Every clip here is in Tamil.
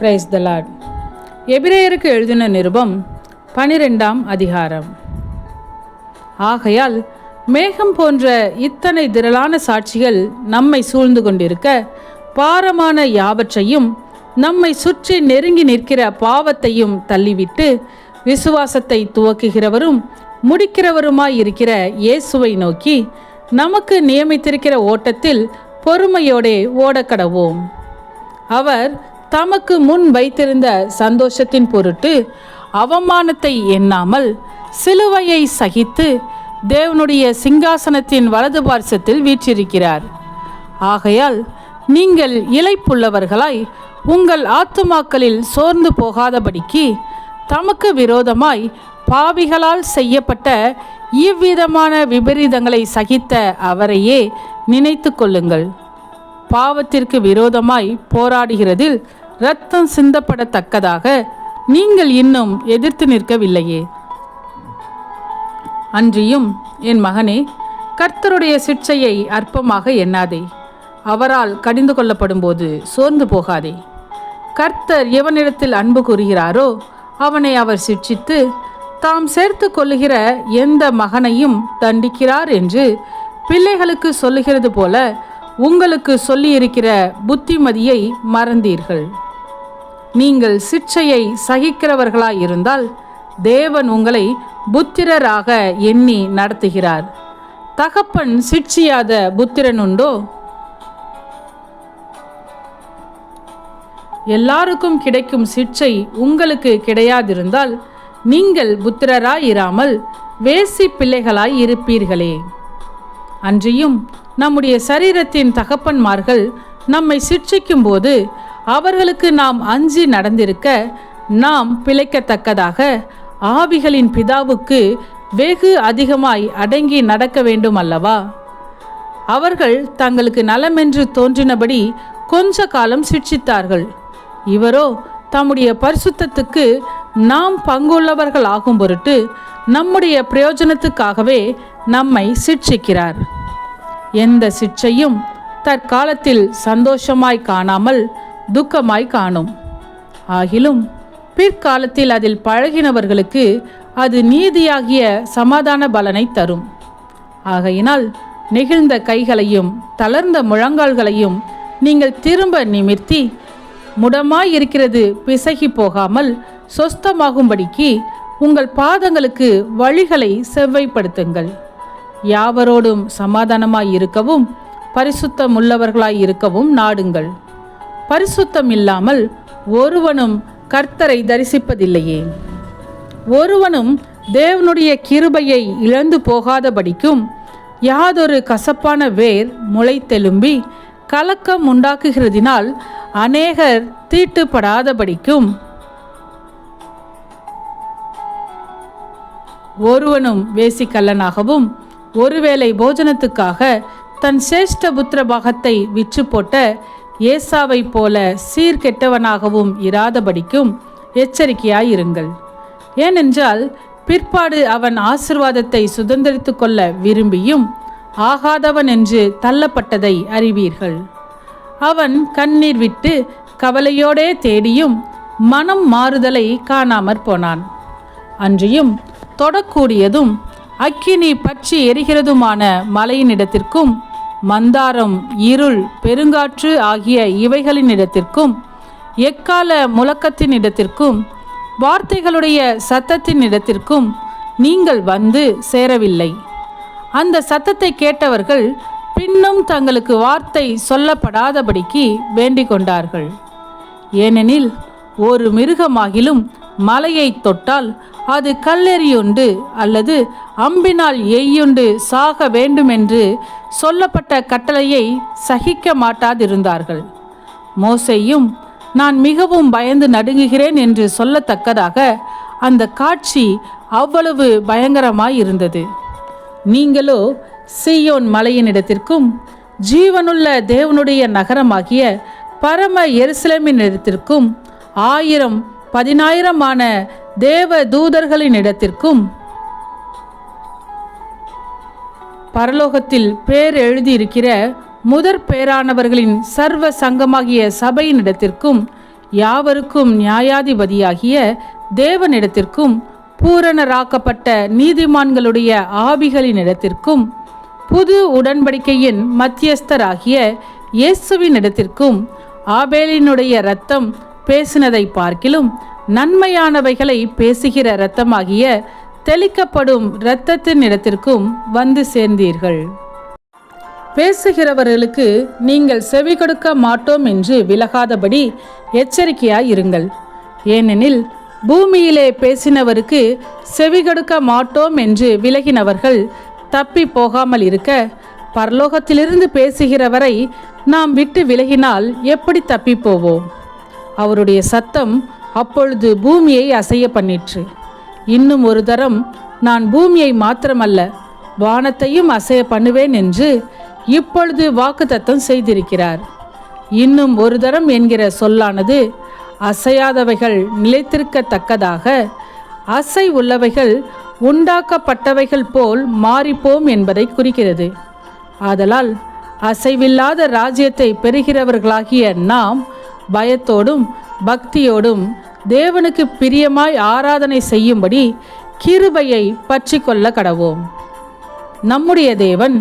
Praise the Lord. எபிரேயருக்கு எழுதின நிருபம் 12ஆம் அதிகாரம். ஆகையால் மேகம் போன்ற இத்தனை திரளான சாட்சிகள் நம்மை சூழ்ந்து கொண்டிருக்க, பாரமான யாவற்றையும் நம்மை சுற்றி நெருங்கி நிற்கிற பாவத்தையும் தள்ளிவிட்டு, விசுவாசத்தை துவக்குகிறவரும் முடிக்கிறவருமாயிருக்கிற இயேசுவை நோக்கி நமக்கு நியமித்திருக்கிற ஓட்டத்தில் பொறுமையோடே ஓடக்கடவோம். அவர் தமக்கு முன் வைத்திருந்த சந்தோஷத்தின் பொருட்டு அவமானத்தை எண்ணாமல் சிலுவையை சகித்து தேவனுடைய சிங்காசனத்தின் வலது பார்சத்தில் வீற்றிருக்கிறார். ஆகையால் நீங்கள் இளைப்புள்ளவர்களாய் உங்கள் ஆத்துமாக்களில் சோர்ந்து போகாதபடிக்கு தமக்கு விரோதமாய் பாவிகளால் செய்யப்பட்ட இவ்விதமான விபரீதங்களை சகித்த அவரையே நினைத்து கொள்ளுங்கள். பாவத்திற்கு விரோதமாய் போராடுகிறதில் இரத்தம் சிந்தப்படத்தக்கதாக நீங்கள் இன்னும் எதிர்த்து நிற்கவில்லையே. அன்றியும் என் மகனே, கர்த்தருடைய சிட்சையை அற்பமாக எண்ணாதே. அவரால் கடிந்து கொள்ளப்படும் போது சோர்ந்து போகாதே. கர்த்தர் எவனிடத்தில் அன்பு கூறுகிறாரோ அவனை அவர் சிட்சித்து தாம் சேர்த்து கொள்ளுகிற எந்த மகனையும் தண்டிக்கிறார் என்று பிள்ளைகளுக்கு சொல்லுகிறது போல உங்களுக்கு சொல்லியிருக்கிற புத்திமதியை மறந்தீர்கள். நீங்கள் சிட்சையை சகிக்கிறவர்களாயிருந்தால் தேவன் உங்களை புத்திரராக எண்ணி நடத்துகிறார். தகப்பன் சிட்சியாத புத்திரன் உண்டோ? எல்லாருக்கும் கிடைக்கும் சிட்சை உங்களுக்கு கிடையாதிருந்தால் நீங்கள் புத்திரராயிராமல் வேசி பிள்ளைகளாய் இருப்பீர்களே. அன்றியும் நம்முடைய சரீரத்தின் தகப்பன்மார்கள் நம்மை சிட்சிக்கும் போது அவர்களுக்கு நாம் அஞ்சி நடந்திருக்க, நாம் பிழைக்கத்தக்கதாக ஆவிகளின் பிதாவுக்கு வெகு அதிகமாய் அடங்கி நடக்க வேண்டும் அல்லவா? அவர்கள் தங்களுக்கு நலமென்று தோன்றினபடி கொஞ்ச காலம் சிட்சித்தார்கள். இவரோ தம்முடைய பரிசுத்தத்துக்கு நாம் பங்குள்ளவர்கள் ஆகும் பொருட்டு நம்முடைய பிரயோஜனத்துக்காகவே நம்மை சிட்சிக்கிறார். எந்த சிட்சையும் தற்காலத்தில் சந்தோஷமாய் காணாமல் துக்கமாய் காணும். ஆகிலும் பிற்காலத்தில் அதில் பழகினவர்களுக்கு அது நீதியாகிய சமாதான பலனை தரும். ஆகையினால் நெகிழ்ந்த கைகளையும் தளர்ந்த முழங்கால்களையும் நீங்கள் திரும்ப நிமிர்த்தி, முடமாயிருக்கிறது பிசகி போகாமல் சொஸ்தமாகும்படிக்கு உங்கள் பாதங்களுக்கு வழிகளை செவ்வைப்படுத்துங்கள். யாவரோடும் சமாதானமாய் இருக்கவும் பரிசுத்தம் உள்ளவர்களாய் இருக்கவும் நாடுங்கள். பரிசுத்தம் இல்லாமல் ஒருவனும் கர்த்தரை தரிசிப்பதில்லையே. ஒருவனும் தேவனுடைய கிருபையை இழந்து போகாதபடிக்கும் யாதொரு கசப்பான வேர் முளைத்தெலும்பி கலக்கம் உண்டாக்குகிறதினால் அநேகர் தீட்டுப்படாதபடிக்கும் ஒருவனும் வேசிக்கல்லனாகவும் ஒருவேளை போஜனத்துக்காக தன் சேஷ்ட புத்திர பாகத்தை விற்று போட்ட ஏசாவை போல சீர்கெட்டவனாகவும் இராதபடிக்கும் எச்சரிக்கையாயிருங்கள். ஏனென்றால் பிற்பாடு அவன் ஆசீர்வாதத்தை சுதந்திரித்து கொள்ள விரும்பியும் ஆகாதவன் என்று தள்ளப்பட்டதை அறிவீர்கள். அவன் கண்ணீர் விட்டு கவலையோடே தேடியும் மனம் மாறுதலை காணாமற் போனான். அன்றியும் தொடக்கூடியதும் அக்கினி பற்றி எரிகிறதுமான மலையினிடத்திற்கும் மந்தாரம் இருள் பெருங்காற்று ஆகிய இவைகளினிடத்திற்கும் எக்கால முழக்கத்தின் இடத்திற்கும் வார்த்தைகளுடைய சத்தத்தின் இடத்திற்கும் நீங்கள் வந்து சேரவில்லை. அந்த சத்தத்தை கேட்டவர்கள் பின்னும் தங்களுக்கு வார்த்தை சொல்லப்படாதபடிக்கு வேண்டிக் கொண்டார்கள். ஏனெனில் ஒரு மிருகமாகிலும் மலையை தொட்டால் அது கல்லெறியுண்டு அல்லது அம்பினால் எய்யுண்டு சாக வேண்டுமென்று சொல்லப்பட்ட கட்டளையை சகிக்க மாட்டாதிருந்தார்கள். மோசேயும் நான் மிகவும் பயந்து நடுங்குகிறேன் என்று சொல்லத்தக்கதாக அந்த காட்சி அவ்வளவு பயங்கரமாயிருந்தது. நீங்களோ சீயோன் மலையினிடத்திற்கும் ஜீவனுள்ள தேவனுடைய நகரமாகிய பரம எருசலேமினிடத்திற்கும் 1000 10,000 தேவ தூதர்களின் இடத்திற்கும் பரலோகத்தில் பேர் எழுதியிருக்கிற முதற் பேரானவர்களின் சர்வ சங்கமாகிய சபையினிடத்திற்கும் யாவருக்கும் நியாயாதிபதியாகிய தேவனிடத்திற்கும் பூரணராக்கப்பட்ட நீதிமான்களுடைய ஆவிகளினிடத்திற்கும் புது உடன்படிக்கையின் மத்தியஸ்தராகிய இயேசுவினிடத்திற்கும் ஆபேலினுடைய இரத்தம் பேசினதை பார்க்கிலும் நன்மையானவைகளை பேசுகிற இரத்தமாகிய தெளிக்கப்படும் இரத்தத்தின் இடத்திற்கும் வந்து சேர்ந்தீர்கள். பேசுகிறவர்களுக்கு நீங்கள் செவி கொடுக்க மாட்டோம் என்று விலகாதபடி எச்சரிக்கையாய் இருங்கள். ஏனெனில் பூமியிலே பேசினவருக்கு செவி கொடுக்க மாட்டோம் என்று விலகினவர்கள் தப்பி போகாமல் இருக்க, பரலோகத்திலிருந்து பேசுகிறவரை நாம் விட்டு விலகினால் எப்படி தப்பி போவோம்? அவருடைய சத்தம் அப்பொழுது பூமியை அசைய பண்ணிற்று. இன்னும் ஒரு தரம் நான் பூமியை மாத்திரமல்ல வானத்தையும் அசைய பண்ணுவேன் என்று இப்பொழுது வாக்குத்தத்தம் செய்திருக்கிறார். இன்னும் ஒரு தரம் என்கிற சொல்லானது அசையாதவைகள் நிலைத்திருக்கத்தக்கதாக அசை உள்ளவைகள் உண்டாக்கப்பட்டவைகள் போல் மாறிப்போம் என்பதை குறிக்கிறது. ஆதலால் அசைவில்லாத ராஜ்யத்தை பெறுகிறவர்களாகிய நாம் பயத்தோடும் பக்தியோடும் தேவனுக்கு பிரியமாய் ஆராதனை செய்யும்படி கிருபையை பற்றி கொள்ள கடவோம். நம்முடைய தேவன்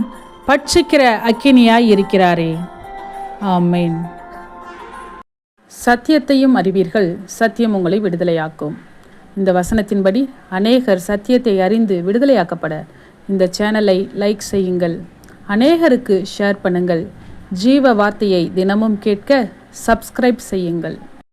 பட்சிக்கிற அக்கினியாய் இருக்கிறாரே. ஆமென். சத்தியத்தையும் அறிவீர்கள், சத்தியம் உங்களை விடுதலையாக்கும். இந்த வசனத்தின்படி அநேகர் சத்தியத்தை அறிந்து விடுதலையாக்கப்பட இந்த சேனலை லைக் செய்யுங்கள், அநேகருக்கு ஷேர் பண்ணுங்கள். ஜீவ வார்த்தையை தினமும் கேட்க சப்ஸ்கிரைப் செய்யுங்கள்.